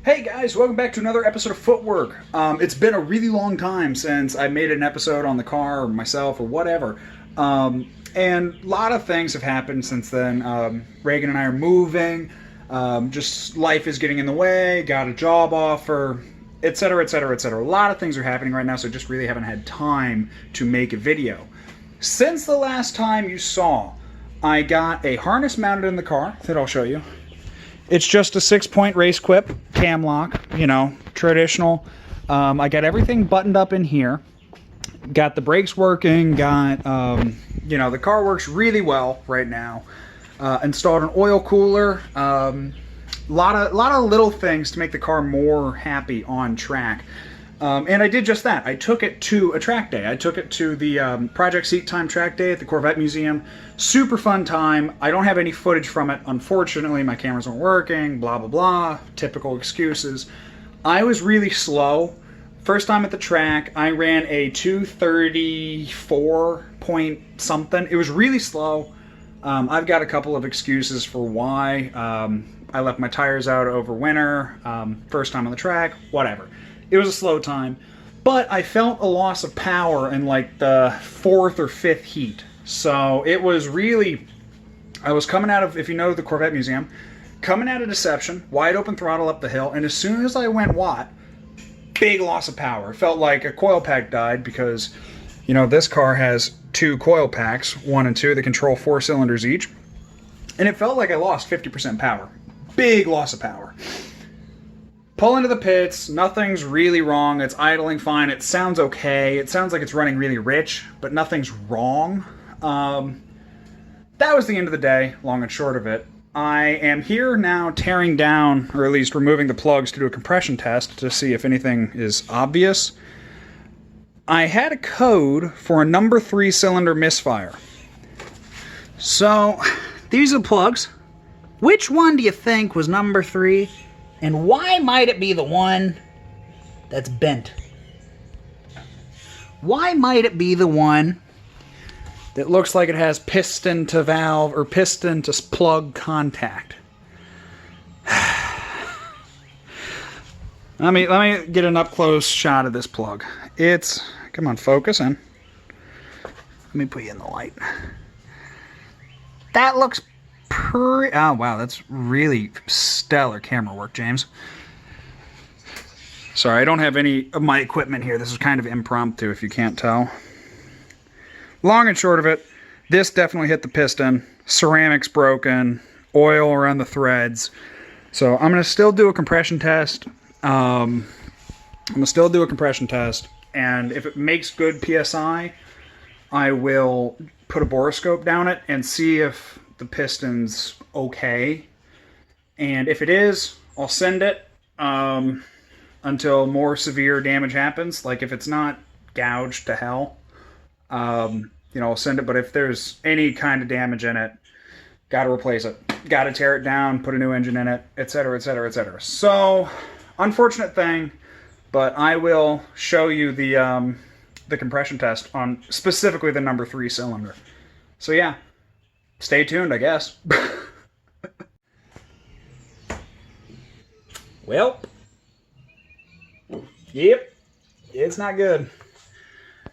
Hey guys, welcome back to another episode of Footwork. It's been a really long time since I made an episode on the car or myself or whatever. And a lot of things have happened since then. Reagan and I are moving. Just life is getting in the way. Got a job offer, etc., etc., etc. A lot of things are happening right now, so I just really haven't had time to make a video. Since the last time you saw, I got a harness mounted in the car that I'll show you. It's just a 6-point race quip, cam lock, traditional. I got everything buttoned up in here. Got the brakes working, got, the car works really well right now. Installed an oil cooler. Lot of little things to make the car more happy on track. And I did just that. I took it to a track day. I took it to the Project Seat Time track day at the Corvette Museum. Super fun time. I don't have any footage from it. Unfortunately, my cameras weren't working, blah, blah, blah. Typical excuses. I was really slow. First time at the track, I ran a 234 point something. It was really slow. I've got a couple of excuses for why. I left my tires out over winter. First time on the track, whatever. It was a slow time, but I felt a loss of power in like the 4th or 5th heat. So it was really, I was coming out of, if you know the Corvette Museum, coming out of Deception, wide open throttle up the hill, and as soon as I went watt, big loss of power. It felt like a coil pack died because, this car has 2 coil packs, 1 and 2, that control 4 cylinders each, and it felt like I lost 50% power. Big loss of power. Pull into the pits, nothing's really wrong, it's idling fine, it sounds okay, it sounds like it's running really rich, but nothing's wrong. That was the end of the day, long and short of it. I am here now tearing down, or at least removing the plugs to do a compression test to see if anything is obvious. I had a code for a number 3 cylinder misfire. So, these are the plugs. Which one do you think was number 3? And why might it be the one that's bent? Why might it be the one that looks like it has piston to valve or piston to plug contact? Let me get an up close shot of this plug. Come on, focus in. Let me put you in the light. That looks oh wow, that's really stellar camera work, James. Sorry, I don't have any of my equipment here. This is kind of impromptu, if you can't tell. Long and short of it, this definitely hit the piston. Ceramic's broken. Oil around the threads. So I'm going to still do a compression test. And if it makes good PSI, I will put a borescope down it and see if the piston's okay. And if it is, I'll send it until more severe damage happens. Like if it's not gouged to hell, I'll send it. But if there's any kind of damage in it, gotta replace it. Gotta tear it down, put a new engine in it, etc., etc., etc. So, unfortunate thing, but I will show you the compression test on specifically the number 3 cylinder. So yeah, stay tuned, I guess. Well, yep, it's not good.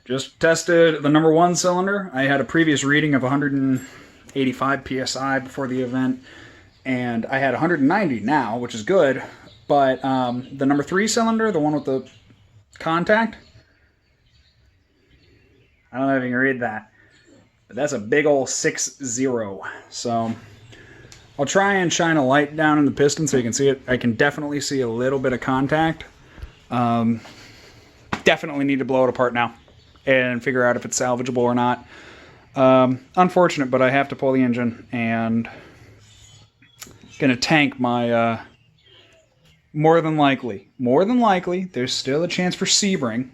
Just tested the number 1 cylinder. I had a previous reading of 185 PSI before the event, and I had 190 now, which is good. But the number 3 cylinder, the one with the contact, I don't know if you can read that, but that's a big old 6-0. So I'll try and shine a light down in the piston so you can see it. I can definitely see a little bit of contact. Definitely need to blow it apart now and figure out if it's salvageable or not. Unfortunate, but I have to pull the engine and gonna tank my more than likely, there's still a chance for Sebring,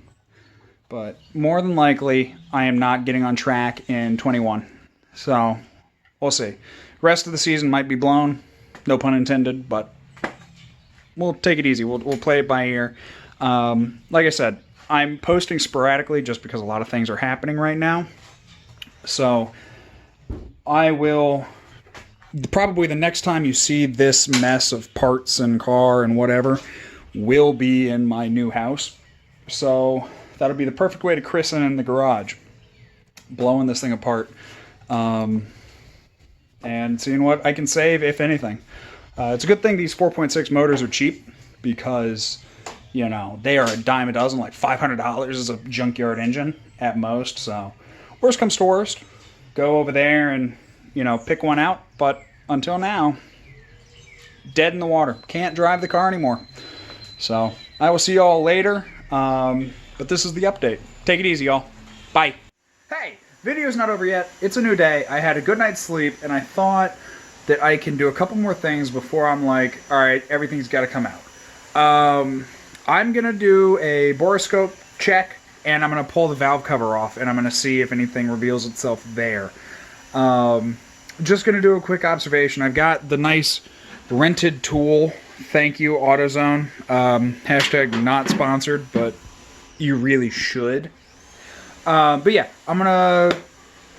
but more than likely I am not getting on track in 21. So we'll see. Rest of the season might be blown, no pun intended, but we'll take it easy. We'll play it by ear. Like I said, I'm posting sporadically just because a lot of things are happening right now. So I will probably the next time you see this mess of parts and car and whatever will be in my new house. So that'll be the perfect way to christen in the garage. Blowing this thing apart. And seeing what I can save, if anything. It's a good thing these 4.6 motors are cheap, because, you know, they are a dime a dozen, like $500 is a junkyard engine at most. So worst comes to worst, go over there and, you know, pick one out. But until now, dead in the water. Can't drive the car anymore. So I will see y'all later. But this is the update. Take it easy, y'all. Bye. Hey, video's not over yet. It's a new day. I had a good night's sleep, and I thought that I can do a couple more things before I'm like, all right, everything's got to come out. I'm going to do a borescope check, and I'm going to pull the valve cover off, and I'm going to see if anything reveals itself there. Just going to do a quick observation. I've got the nice rented tool. Thank you, AutoZone. Hashtag not sponsored, but you really should. But yeah, I'm going to,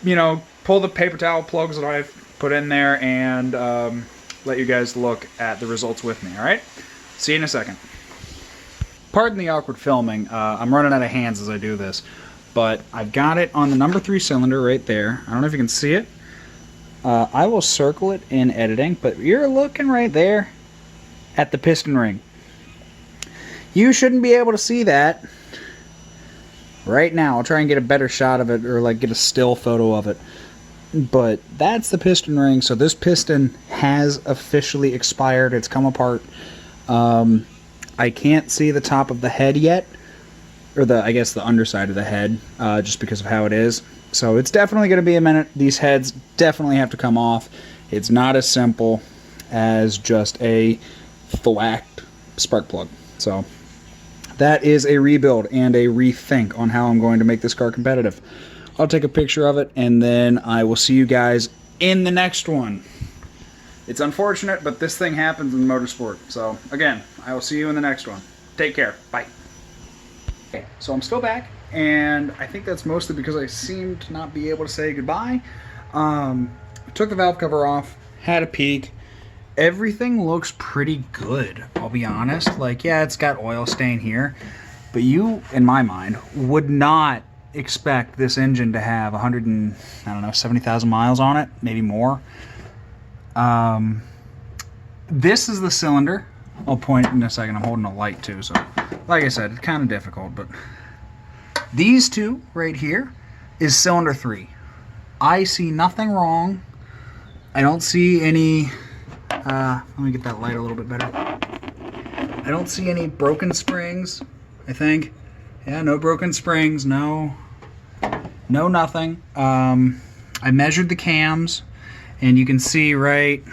you know, pull the paper towel plugs that I've put in there and let you guys look at the results with me, alright? See you in a second. Pardon the awkward filming. I'm running out of hands as I do this. But I've got it on the number 3 cylinder right there. I don't know if you can see it. I will circle it in editing, but you're looking right there at the piston ring. You shouldn't be able to see that right now. I'll try and get a better shot of it, or like get a still photo of it. But that's the piston ring, so this piston has officially expired. It's come apart. I can't see the top of the head yet, or I guess the underside of the head, just because of how it is. So it's definitely going to be a minute. These heads definitely have to come off. It's not as simple as just a thwacked spark plug. So that is a rebuild and a rethink on how I'm going to make this car competitive. I'll take a picture of it, and then I will see you guys in the next one. It's unfortunate, but this thing happens in motorsport. So, again, I will see you in the next one. Take care. Bye. Okay, so I'm still back, and I think that's mostly because I seem to not be able to say goodbye. Took the valve cover off, had a peek. Everything looks pretty good, I'll be honest. Like, yeah, it's got oil stain here, but you, in my mind, would not expect this engine to have 70,000 miles on it, maybe more. This is the cylinder. I'll point in a second. I'm holding a light too, so like I said, it's kind of difficult, but these two right here is cylinder 3. I see nothing wrong. I don't see any let me get that light a little bit better. I don't see any broken springs, I think. Yeah, no broken springs, no nothing. I measured the cams, and you can see right,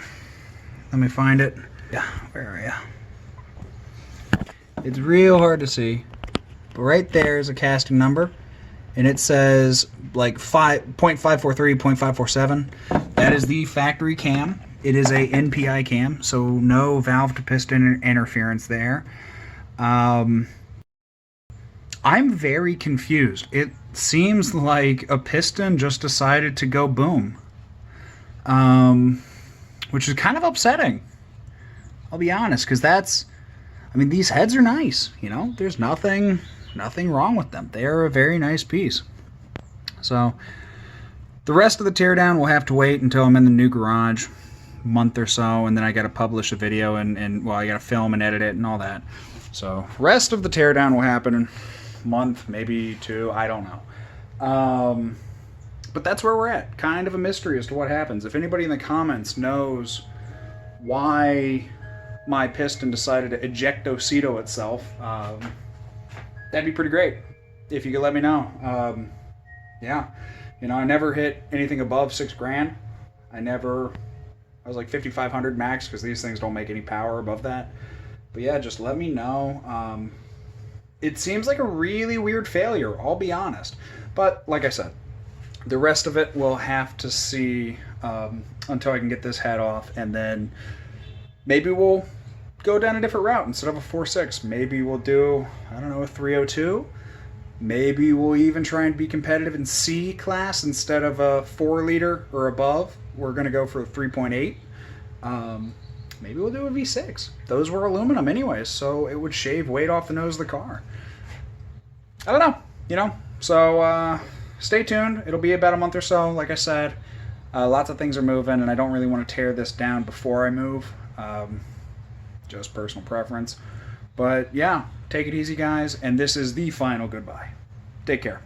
let me find it. Yeah, where are you? It's real hard to see, but right there is a casting number, and it says like 0.543, 0.547. That is the factory cam. It is a NPI cam, so no valve to piston interference there. I'm very confused. It seems like a piston just decided to go boom. Which is kind of upsetting. I'll be honest, because these heads are nice, you know? There's nothing wrong with them. They're a very nice piece. So, the rest of the teardown will have to wait until I'm in the new garage, month or so, and then I got to publish a video and well, I got to film and edit it and all that. So, rest of the teardown will happen in a month, maybe 2, I don't know. But that's where we're at. Kind of a mystery as to what happens. If anybody in the comments knows why my piston decided to ejectocito itself, that'd be pretty great. If you could let me know. Yeah. You know, I never hit anything above $6,000. I was like 5,500 max, because these things don't make any power above that. But yeah, just let me know. It seems like a really weird failure, I'll be honest. But like I said, the rest of it we'll have to see until I can get this head off, and then maybe we'll go down a different route. Instead of a 4.6, maybe we'll do, I don't know, a 302. Maybe we'll even try and be competitive in C class instead of a 4 liter or above. We're going to go for a 3.8. Maybe we'll do a V6. Those were aluminum anyways, so it would shave weight off the nose of the car. I don't know, you know. So stay tuned. It'll be about a month or so, like I said. Lots of things are moving, and I don't really want to tear this down before I move. Just personal preference. But yeah, take it easy, guys, and this is the final goodbye. Take care.